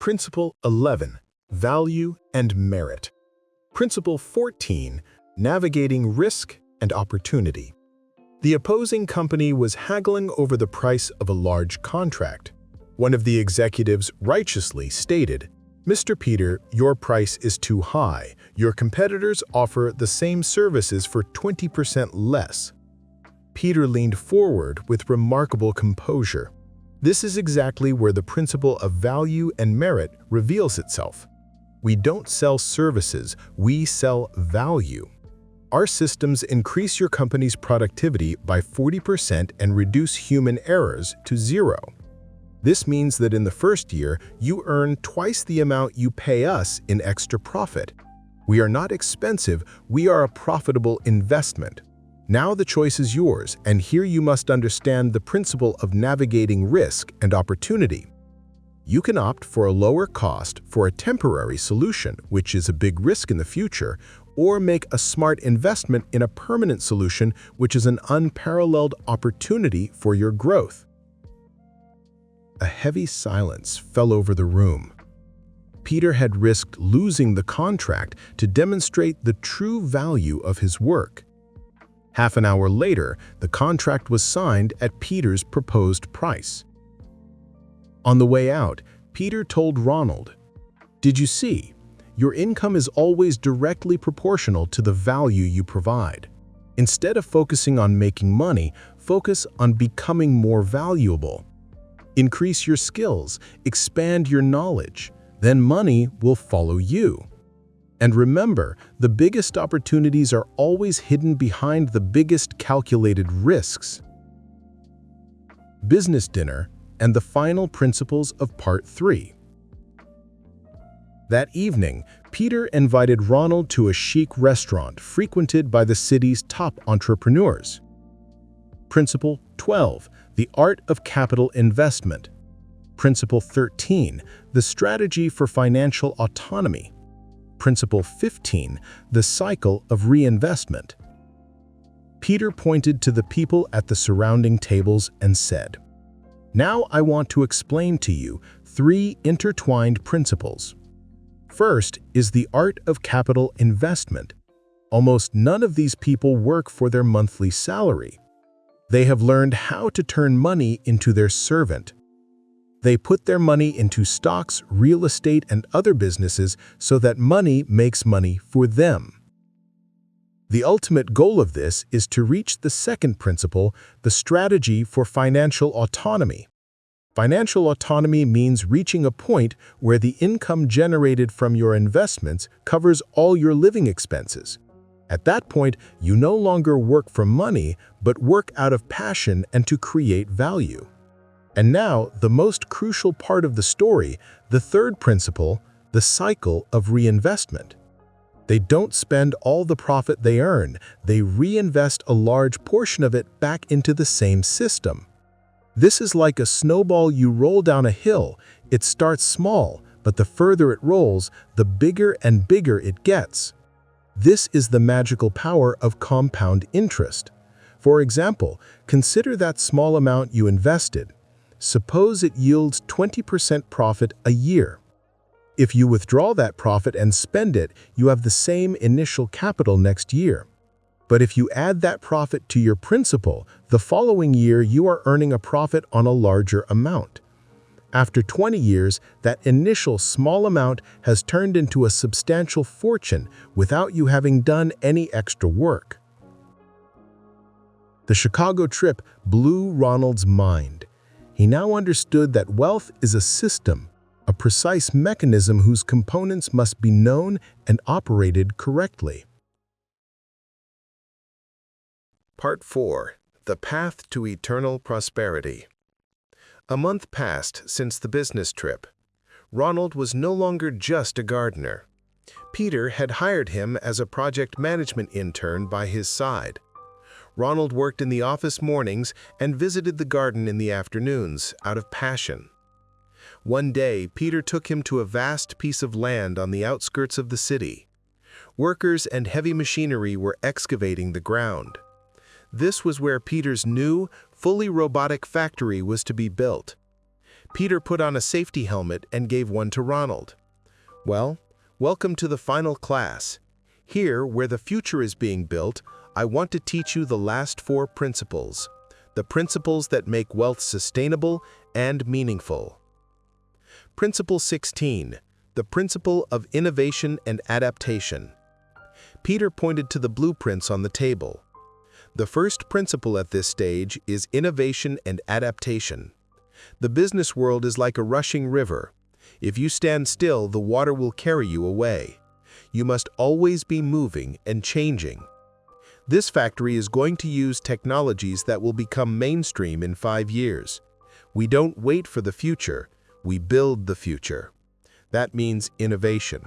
Principle 11, Value and Merit. Principle 14, Navigating Risk and Opportunity. The opposing company was haggling over the price of a large contract. One of the executives righteously stated, "Mr. Peter, your price is too high. Your competitors offer the same services for 20% less." Peter leaned forward with remarkable composure. This is exactly where the principle of value and merit reveals itself. We don't sell services, we sell value. Our systems increase your company's productivity by 40% and reduce human errors to 0. This means that in the first year, you earn twice the amount you pay us in extra profit. We are not expensive, we are a profitable investment. Now the choice is yours, and here you must understand the principle of navigating risk and opportunity. You can opt for a lower cost for a temporary solution, which is a big risk in the future, or make a smart investment in a permanent solution, which is an unparalleled opportunity for your growth. A heavy silence fell over the room. Peter had risked losing the contract to demonstrate the true value of his work. Half an hour later, the contract was signed at Peter's proposed price. On the way out, Peter told Ronald, "Did you see? Your income is always directly proportional to the value you provide. Instead of focusing on making money, focus on becoming more valuable. Increase your skills, expand your knowledge, then money will follow you. And remember, the biggest opportunities are always hidden behind the biggest calculated risks." Business dinner and the final principles of Part 3. That evening, Peter invited Ronald to a chic restaurant frequented by the city's top entrepreneurs. Principle 12, The Art of Capital Investment. Principle 13, The Strategy for Financial Autonomy. Principle 15, The Cycle of Reinvestment. Peter pointed to the people at the surrounding tables and said, "Now I want to explain to you 3 intertwined principles. First is the art of capital investment. Almost none of these people work for their monthly salary. They have learned how to turn money into their servant. They put their money into stocks, real estate, and other businesses so that money makes money for them. The ultimate goal of this is to reach the second principle, the strategy for financial autonomy. Financial autonomy means reaching a point where the income generated from your investments covers all your living expenses. At that point, you no longer work for money, but work out of passion and to create value. And now, the most crucial part of the story, the third principle, the cycle of reinvestment. They don't spend all the profit they earn, they reinvest a large portion of it back into the same system. This is like a snowball you roll down a hill. It starts small, but the further it rolls, the bigger and bigger it gets. This is the magical power of compound interest. For example, consider that small amount you invested. Suppose it yields 20% profit a year. If you withdraw that profit and spend it, you have the same initial capital next year. But if you add that profit to your principal, the following year you are earning a profit on a larger amount. After 20 years, that initial small amount has turned into a substantial fortune without you having done any extra work. The Chicago trip blew Ronald's mind. He now understood that wealth is a system, a precise mechanism whose components must be known and operated correctly. Part 4. The Path to Eternal Prosperity. A month passed since the business trip. Ronald was no longer just a gardener. Peter had hired him as a project management intern by his side. Ronald worked in the office mornings and visited the garden in the afternoons, out of passion. One day, Peter took him to a vast piece of land on the outskirts of the city. Workers and heavy machinery were excavating the ground. This was where Peter's new, fully robotic factory was to be built. Peter put on a safety helmet and gave one to Ronald. Well, welcome to the final class. Here, where the future is being built, I want to teach you the last 4 principles. The principles that make wealth sustainable and meaningful. Principle 16. The principle of innovation and adaptation. Peter pointed to the blueprints on the table. The first principle at this stage is innovation and adaptation. The business world is like a rushing river. If you stand still, the water will carry you away. You must always be moving and changing. This factory is going to use technologies that will become mainstream in 5 years. We don't wait for the future, we build the future. That means innovation.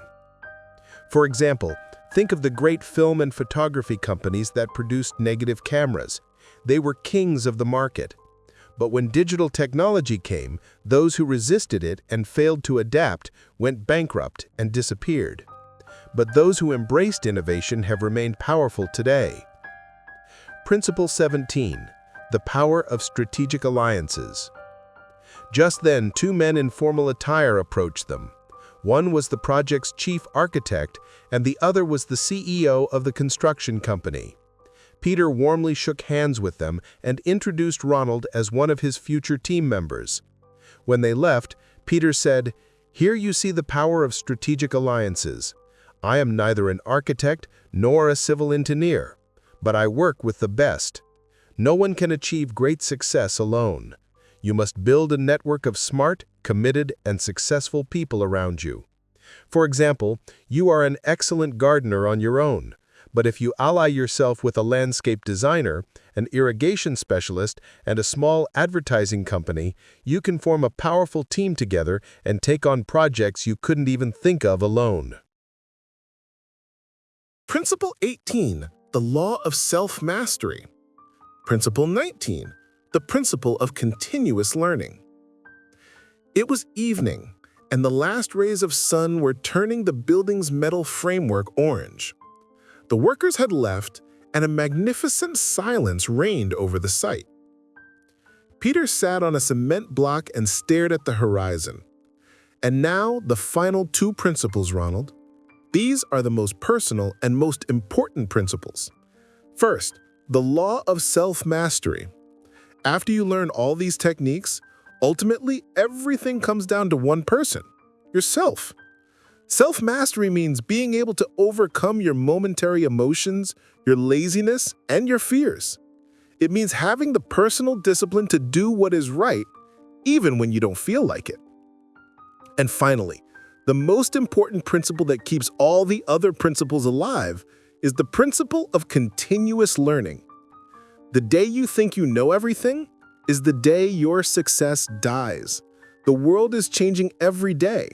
For example, think of the great film and photography companies that produced negative cameras. They were kings of the market. But when digital technology came, those who resisted it and failed to adapt went bankrupt and disappeared. But those who embraced innovation have remained powerful today. Principle 17. The power of strategic alliances. Just then, 2 men in formal attire approached them. One was the project's chief architect, and the other was the CEO of the construction company. Peter warmly shook hands with them and introduced Ronald as one of his future team members. When they left, Peter said, "Here you see the power of strategic alliances. I am neither an architect nor a civil engineer, but I work with the best. No one can achieve great success alone. You must build a network of smart, committed, and successful people around you. For example, you are an excellent gardener on your own, but if you ally yourself with a landscape designer, an irrigation specialist, and a small advertising company, you can form a powerful team together and take on projects you couldn't even think of alone." Principle 18. The law of self-mastery. Principle 19. The principle of continuous learning. It was evening, and the last rays of sun were turning the building's metal framework orange. The workers had left, and a magnificent silence reigned over the site. Peter sat on a cement block and stared at the horizon. And now, the final 2 principles, Ronald. These are the most personal and most important principles. First, the law of self-mastery. After you learn all these techniques, ultimately everything comes down to one person, yourself. Self-mastery means being able to overcome your momentary emotions, your laziness, and your fears. It means having the personal discipline to do what is right, even when you don't feel like it. And finally, the most important principle that keeps all the other principles alive is the principle of continuous learning. The day you think you know everything is the day your success dies. The world is changing every day.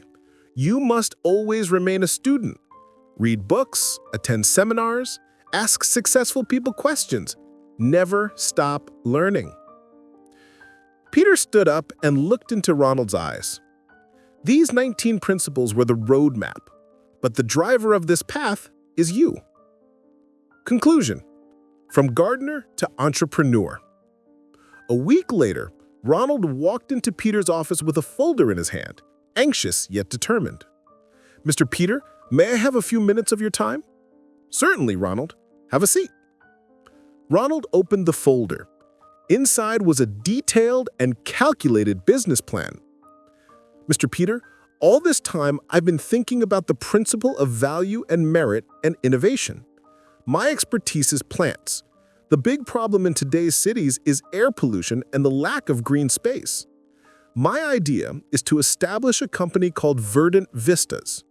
You must always remain a student. Read books, attend seminars, ask successful people questions. Never stop learning. Peter stood up and looked into Ronald's eyes. These 19 principles were the roadmap, but the driver of this path is you. Conclusion. From gardener to entrepreneur. A week later, Ronald walked into Peter's office with a folder in his hand, anxious yet determined. "Mr. Peter, may I have a few minutes of your time?" "Certainly, Ronald. Have a seat." Ronald opened the folder. Inside was a detailed and calculated business plan. "Mr. Peter, all this time I've been thinking about the principle of value and merit and innovation. My expertise is plants. The big problem in today's cities is air pollution and the lack of green space. My idea is to establish a company called Verdant Vistas.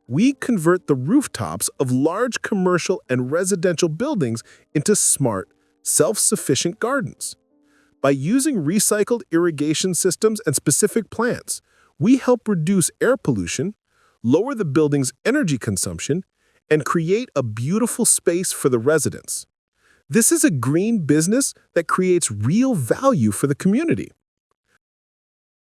We convert the rooftops of large commercial and residential buildings into smart, self-sufficient gardens. By using recycled irrigation systems and specific plants, we help reduce air pollution, lower the building's energy consumption, and create a beautiful space for the residents. This is a green business that creates real value for the community."